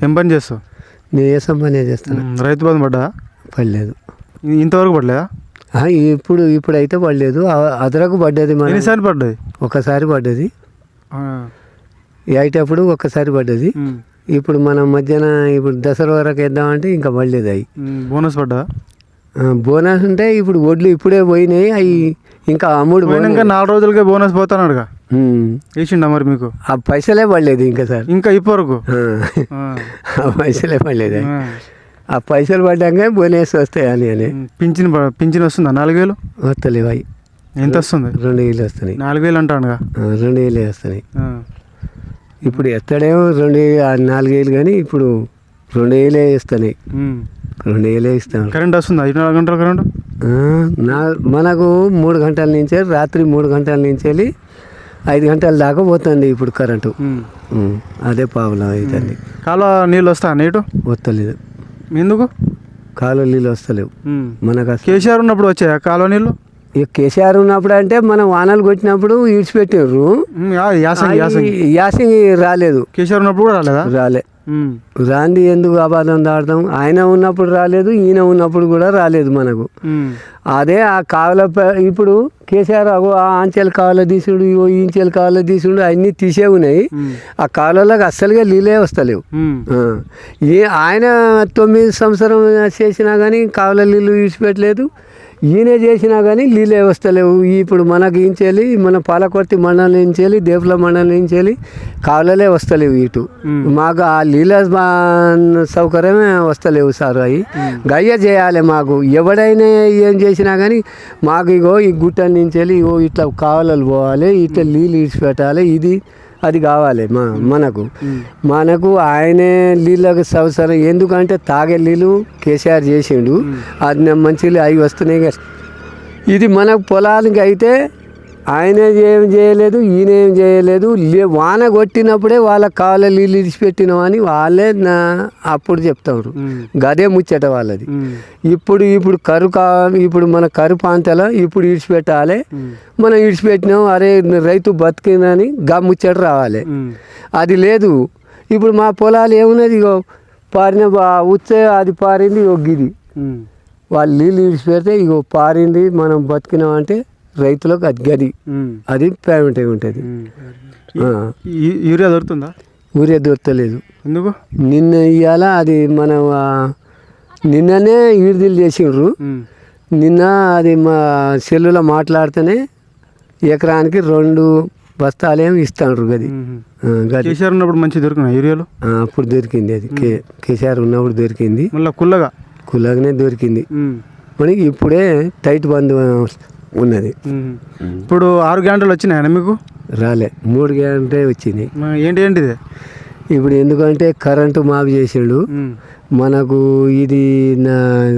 ఏం పని చేస్తావు? నేను ఏ పనే చేస్తాను. రైతు బంధు పడ్డా? పడలేదు. ఇంతవరకు పడలేదా? ఇప్పుడైతే పడలేదు. అదరకు పడ్డది. ఎన్నిసార్లు పడ్డది? ఒకసారి పడ్డది. అయ్యేటప్పుడు ఒక్కసారి పడ్డది. ఇప్పుడు మనం మధ్యాహ్నం ఇప్పుడు దసరా వరకు వేద్దామంటే ఇంకా పడలేదు. అవి బోనస్ పడ్డా? బోనస్ ఉంటే ఇప్పుడు వడ్లు ఇప్పుడే పోయినాయి. అవి ఇంకా అమ్ముడు ఇంకా 4 రోజులకే బోనస్ పోతానడుగా. వేసిండా మరి మీకు? ఆ పైసలే పడలేదు ఇంకా సార్. ఇంకా ఇప్పటివరకు ఆ పైసలే పడలేదు. ఆ పైసలు పడ్డాక బోనస్ వస్తాయి అని. పింఛన్ వస్తుందా? 4,000 వస్తలేవు. అవి ఎంత వస్తుంది? 2,000 వస్తున్నాయి. 4,000 అంటానుగా. 2,000 వస్తున్నాయి. ఇప్పుడు ఎత్తడేమో 4,000 కానీ ఇప్పుడు 2,000 ఇస్తున్నాయి. 2,000 ఇస్తాను. కరెంట్ వస్తుందా? 24 గంటల కరెంట్ మనకు 3 గంటల నుంచి రాత్రి 3 గంటల నుంచి వెళ్ళి 5 గంటల దాకా పోతుంది ఇప్పుడు కరెంటు. అదే ప్రాబ్లం అవుతుంది. కాలువ నీళ్ళు వస్తా నేటు వస్తలేదు. ఎందుకు? కాలువ నీళ్ళు వస్తలేవు మనకు. కేసీఆర్ ఉన్నప్పుడు వచ్చాయా కాలువ నీళ్ళు? ఇక కేసీఆర్ ఉన్నప్పుడు అంటే మనం వానలు కొట్టినప్పుడు ఈడ్చిపెట్టారు. యాసింగ్ రాలేదు. కేసీఆర్ ఉన్నప్పుడు రాలేదా? రాలే. రాంది ఎందుకు అబద్ధం దాడతాం? ఆయన ఉన్నప్పుడు రాలేదు, ఈయన ఉన్నప్పుడు కూడా రాలేదు మనకు. అదే ఆ కావల ఇప్పుడు కేసీఆర్ ఆ ఆంచెలు కావాల తీసుడు, ఈంచెలు కావాల తీసుడు అన్నీ తీసే ఉన్నాయి. ఆ కాలువలకు అస్సలుగా నీళ్ళే వస్తలేవు. ఆయన 9 సంవత్సరం చేసినా కానీ కావల నీళ్ళు విడిచిపెట్టలేదు. ఈయన చేసినా కానీ నీళ్ళే వస్తలేవు. ఇప్పుడు మనకి ఇంచేలి మన పాలకొర్తి మండలం నుంచేలి దేవుల మండలం నుంచేలి కాలువలే వస్తలేవు. ఇటు మాకు ఆ నీళ్ళ సౌకర్యమే వస్తలేవు సార్. అవి గయ్య చేయాలి మాకు. ఎవడైనా ఏం చేసినా కానీ మాకు ఇగో ఈ గుట్ట నుంచేలి ఇగో ఇట్లా కాలువలు పోవాలి, ఇట్లా నీళ్ళు ఇడిచిపెట్టాలి, ఇది అది కావాలి మనకు. ఆయనే నీళ్ళకు సంవత్సరం ఎందుకంటే తాగే నీళ్ళు కేసీఆర్ చేసిండు. అది మంచి అవి వస్తున్నాయి కదా. ఇది మనకు పొలాలకి అయితే ఆయన ఏం చేయలేదు, ఈయన ఏం చేయలేదు. వాన కొట్టినప్పుడే వాళ్ళకి కావాలి నీళ్ళు ఇడిచిపెట్టినాం అని వాళ్ళే అప్పుడు చెప్తారు. గదే ముచ్చట వాళ్ళది. ఇప్పుడు ఇప్పుడు మన కరువు ప్రాంతాల ఇప్పుడు ఇడిచిపెట్టాలి. మనం ఇడిచిపెట్టినాం, అరే రైతు బతికిందని గా ముచ్చట రావాలి. అది లేదు. ఇప్పుడు మా పొలాలు ఏమున్నది, ఇగో పారిన ఉచ్చే అది పారింది, ఇగో గిది వాళ్ళు నీళ్ళు ఇడిచిపెడితే ఇగో పారింది, మనం బతికినామంటే రైతులకు అది గది అది పేమెంట్ అయి ఉంటుంది. యూరియా దొరుకుతుందా? యూరియా దొరకలేదు. ఎందుకు? నిన్న ఇవాళ అది మనం నిన్ననే విడుదల చేసిండ్రు. నిన్న అది మా సెల్లులో మాట్లాడితేనే ఎకరానికి 2 బస్తాలేమో ఇస్తాండ్రు. గది కేసీఆర్ ఉన్నప్పుడు మంచి దొరికినా యూరియాలో? అప్పుడు దొరికింది. అది కేసీఆర్ ఉన్నప్పుడు దొరికింది. మళ్ళీ కుల్లగానే దొరికింది. మనకి ఇప్పుడే టైట్ బంద్ ఉన్నది. ఇప్పుడు 6 గంటలు వచ్చినాయా మీకు? రాలే, 3 గంటలే వచ్చింది. ఏంటిది ఇప్పుడు? ఎందుకంటే కరెంటు మాఫ్ చేసిండు మనకు. ఇది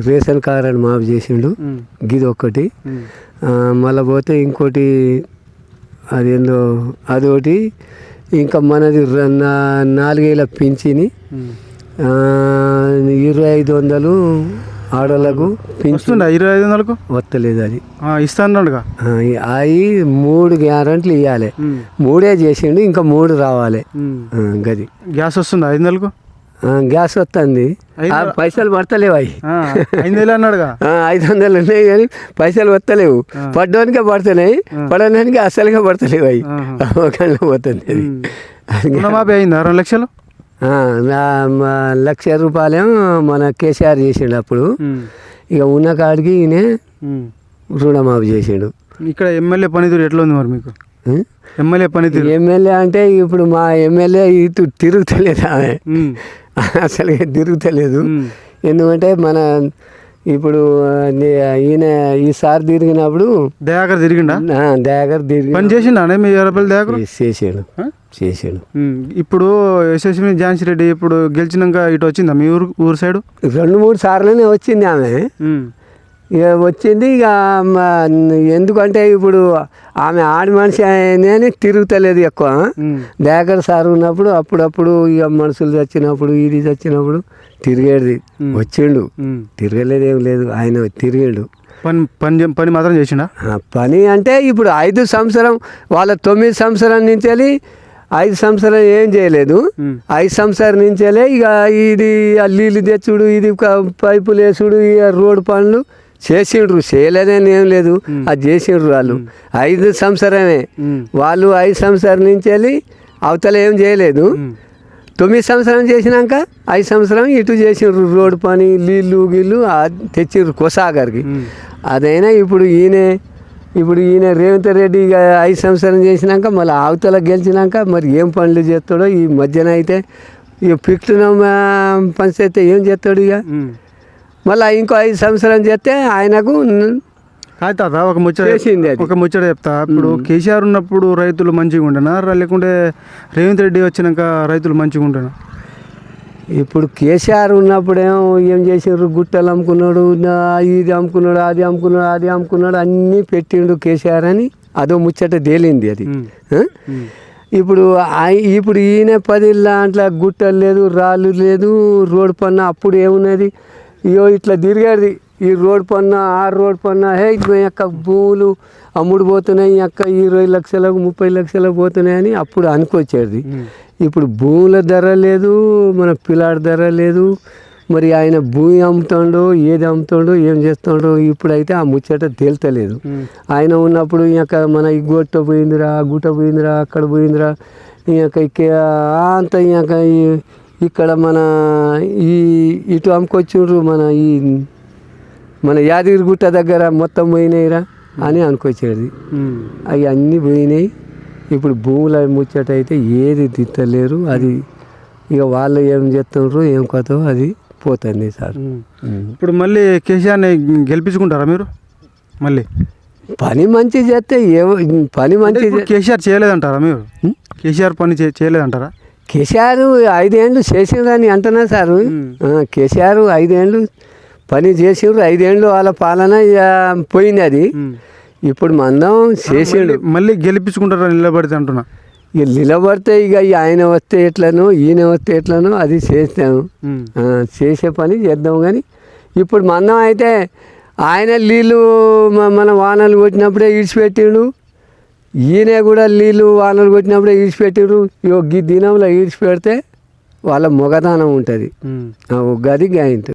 రేషన్ కార్డు మాఫ్ చేసిండు. గిది ఒక్కటి. మళ్ళీ పోతే ఇంకోటి అదేందో అదొకటి. ఇంకా మనది 4,000 పింఛని, 2,500 ఆడోళ్ళకు పింఛన్. 2,500కు వస్తలేదు. అది ఇస్తానుగా. అవి 3 గ్యారెంట్లు ఇవ్వాలి. 3 చేసిండు, ఇంకా 3 రావాలి. గది గ్యాస్ వస్తుంది 500కు. గ్యాస్ వస్తుంది. పైసలు పడతలేవు. అవి 5,000 అన్నాడుగా. 500 ఉన్నాయి కానీ పైసలు వస్తలేవు. పడ్డానికి పడుతున్నాయి, పడడానికి అసలుగా పడతలేవు. అవి ఒకళ్ళు పోతుంది. అది అయిందా 2 లక్షలు? 1,00,000 రూపాయలేమో మన కేసీఆర్ చేసిండు అప్పుడు. ఇక ఉన్న కాడికి ఈయన రుణమాఫీ చేసిండు. ఇక్కడ ఎమ్మెల్యే పనితీరు ఎట్లా ఉంది మరి మీకు? ఎమ్మెల్యే అంటే ఇప్పుడు మా ఎమ్మెల్యే ఇటు తిరుగుతలేదు. ఆమె అసలు తిరుగుతలేదు. ఎందుకంటే మన ఇప్పుడు ఈయన ఈసారి తిరిగినప్పుడు దయాకర్ తిరిగిండా? దయాకర్ తిరిగి పని చేసిండా? మీ దయాకర్ చేసాడు. ఇప్పుడు యశస్విని ఝాన్సీ రెడ్డి ఇప్పుడు గెలిచినాక ఇటు వచ్చిందా మీ ఊరు సైడ్? 2-3 సార్లునే వచ్చింది ఆమె. ఇక వచ్చింది. ఇక ఎందుకంటే ఇప్పుడు ఆమె ఆడి మనిషి అని తిరుగుతలేదు ఎక్కువ. దయాకర్ సార్ ఉన్నప్పుడు అప్పుడప్పుడు ఇక మనుషులు చచ్చినప్పుడు ఇది చచ్చినప్పుడు తిరిగేది. వచ్చిండు, తిరగలేదు ఏం లేదు. ఆయన తిరిగిండు. పని మాత్రం చేసిండా? పని అంటే ఇప్పుడు 5 సంవత్సరం వాళ్ళ 9 సంవత్సరం నుంచి 5 సంవత్సరాలు ఏం చేయలేదు. 5 సంవత్సరాల నుంచేలే ఇక ఇది ఆ నీళ్ళు తెచ్చుడు, ఇది పైపులు వేసుడు, ఇక రోడ్డు పనులు చేసిండ్రు. చేయలేదని ఏం లేదు, అది చేసిండ్రు వాళ్ళు. 5 సంవత్సరమే వాళ్ళు. 5 సంవత్సరాల నుంచి వెళ్ళి అవతల ఏం చేయలేదు. 9 సంవత్సరం చేసినాక 5 సంవత్సరం ఇటు చేసిండ్రు రోడ్డు పని, నీళ్ళు గిళ్ళు తెచ్చిర్రు కొసాగర్కి. అదైనా ఇప్పుడు ఈయన రేవంత్ రెడ్డి ఇక 5 సంవత్సరం చేసినాక మళ్ళీ అవతల గెలిచినాక మరి ఏం పనులు చేస్తాడో. ఈ మధ్యన అయితే ఇక పిక్టున పంచితే ఏం చేస్తాడు ఇక. మళ్ళీ ఇంకో 5 సంవత్సరం చేస్తే ఆయనకు కాదు తాత, ఒక ముచ్చట చెప్తా. ఇప్పుడు కేసీఆర్ ఉన్నప్పుడు రైతులు మంచిగా ఉండనా, లేకుంటే రేవంత్ రెడ్డి వచ్చినాక రైతులు మంచిగా ఉండనా? ఇప్పుడు కేసీఆర్ ఉన్నప్పుడేమో ఏం చేసిండ్రు, గుట్టలు అమ్ముకున్నాడు, ఇది అమ్ముకున్నాడు, అది అమ్ముకున్నాడు, అన్నీ పెట్టిండు కేసీఆర్ అని అదో ముచ్చట తేలింది అది. ఇప్పుడు ఈయన 10 దాంట్లో గుట్టలు లేదు, రాళ్ళు లేదు, రోడ్డు పన్ను అప్పుడు ఏమున్నది, ఇయో ఇట్లా తిరిగేది ఈ రోడ్డు పన్ను, ఆ రోడ్డు పన్ను. యొక్క భూములు అమ్ముడు పోతున్నాయి, యొక్క 20 లక్షలకు 30 లక్షలకు పోతున్నాయని అప్పుడు అనుకొచ్చేది. ఇప్పుడు భూముల ధర లేదు, మన పిల్లాడి ధర లేదు. మరి ఆయన భూమి అమ్ముతాడో, ఏది అమ్ముతాడో, ఏం చేస్తాడో ఇప్పుడైతే ఆ ముచ్చట తేల్తలేదు. ఆయన ఉన్నప్పుడు ఇంక మన ఈ గొట్ట పోయిందిరా, ఆ గుట్ట పోయిందిరా, అక్కడ పోయిందిరా, ఇంక అంత ఇంక ఇక్కడ మన ఇటు అమ్ముకొచ్చిండ్రు, మన యాదగిరి గుట్ట దగ్గర మొత్తం పోయినాయిరా అని అనుకొచ్చేది. అవి అన్నీ పోయినాయి. ఇప్పుడు భూముల ముచ్చట అయితే ఏది తిత్తలేరు. అది ఇక వాళ్ళు ఏం చేస్తుండ్రు, ఏం కథో అది పోతుంది సార్. ఇప్పుడు మళ్ళీ కేసీఆర్ని గెలిపించుకుంటారా మీరు? మళ్ళీ పని మంచి చేస్తే పని మంచి కేసీఆర్ చేయలేదంటారా మీరు? కేసీఆర్ పని చేయలేదంటారా? కేసీఆర్ 5 ఏళ్ళు చేసిండ్రని అంటున్నా సారు. కేసీఆర్ 5 ఏళ్ళు పని చేసిండ్రు. 5 ఏళ్ళు వాళ్ళ పాలన పోయింది అది. ఇప్పుడు మందం చేసిండు. మళ్ళీ గెలిపించుకుంటారా నిలబడితే అంటున్నా? ఇక నిలబడితే ఇక ఆయన వస్తే ఎట్లనో, ఈయన వస్తే ఎట్లనో అది చేస్తాము. చేసే పని చేద్దాం. కానీ ఇప్పుడు మందం అయితే ఆయన నీళ్ళు మన వానలు కొట్టినప్పుడే ఈడ్చిపెట్టిండు, ఈయన కూడా నీళ్ళు వానలు కొట్టినప్పుడే ఈడ్చిపెట్టిండు. ఈ దినంలో ఈడ్చిపెడితే వాళ్ళ మొగదానం ఉంటుంది. గది గాయంతో